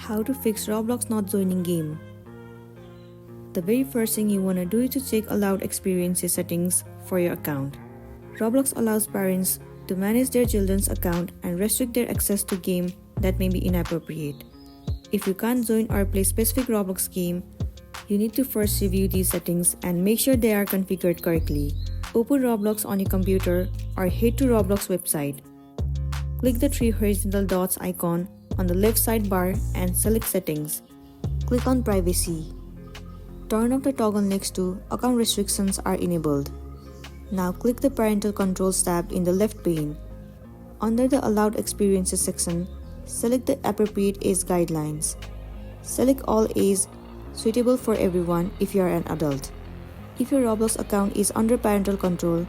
How to fix Roblox not joining game. The very first thing you want to do is to check allowed experiences settings for your account. Roblox allows parents to manage their children's account and restrict their access to game that may be inappropriate. If you can't join or play specific Roblox game, you need to first review these settings and make sure they are configured correctly. Open Roblox on your computer or head to Roblox website. Click the three horizontal dots icon on the left sidebar and select Settings. Click on Privacy. Turn off the toggle next to Account Restrictions are enabled. Now click the Parental Controls tab in the left pane. Under the Allowed Experiences section, select the appropriate age guidelines. Select all age suitable for everyone if you are an adult. If your Roblox account is under parental control,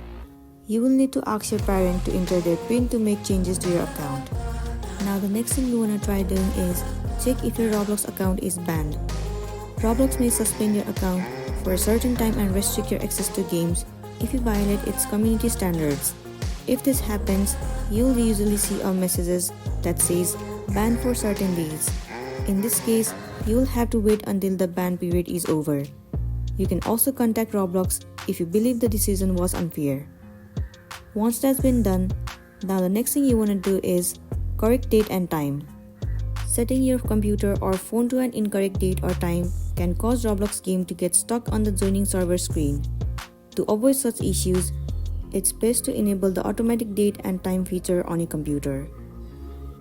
you will need to ask your parent to enter their PIN to make changes to your account. Now the next thing you want to try doing is check if your Roblox account is banned. Roblox may suspend your account for a certain time and restrict your access to games if you violate its community standards. If this happens, you will usually see messages that says banned for certain days. In this case, you will have to wait until the ban period is over. You can also contact Roblox if you believe the decision was unfair. Once that's been done, now the next thing you want to do is correct date and time. Setting your computer or phone to an incorrect date or time can cause Roblox game to get stuck on the joining server screen. To avoid such issues, it's best to enable the automatic date and time feature on your computer.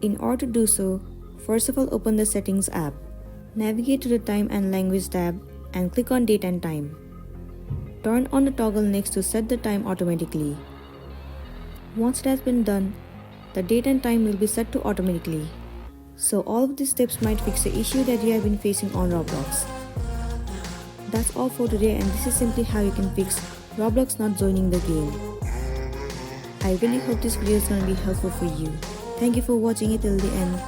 In order to do so, first of all open the Settings app. Navigate to the Time and Language tab and click on Date and Time. Turn on the toggle next to Set the Time automatically. Once it has been done, the date and time will be set to automatically. So all of these steps might fix the issue that you have been facing on Roblox. That's all for today, and this is simply how you can fix Roblox not joining the game. I really hope this video is going to be helpful for you. Thank you for watching it till the end.